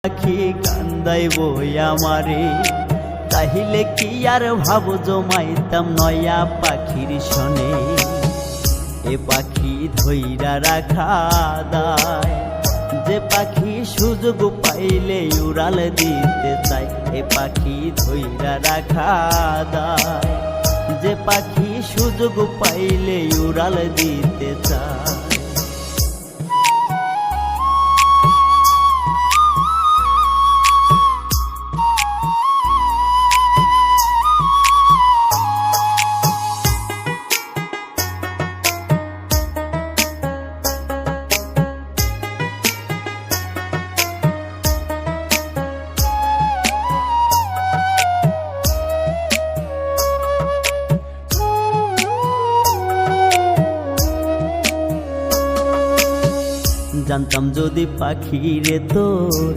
পাখি কান্দাইব আমারে, তাহিলে কি আর ভাব জমাইতাম নয়া পাখির শনে। এ পাখি ধইরা রাখা দায়, যে পাখি সুযোগ পাইলে উড়াল দিতে চায়। এ পাখি ধইরা রাখা দায়, যে পাখি সুযোগ পাইলে উড়াল দিতে চায়। জানতাম যদি পাখি রে তোর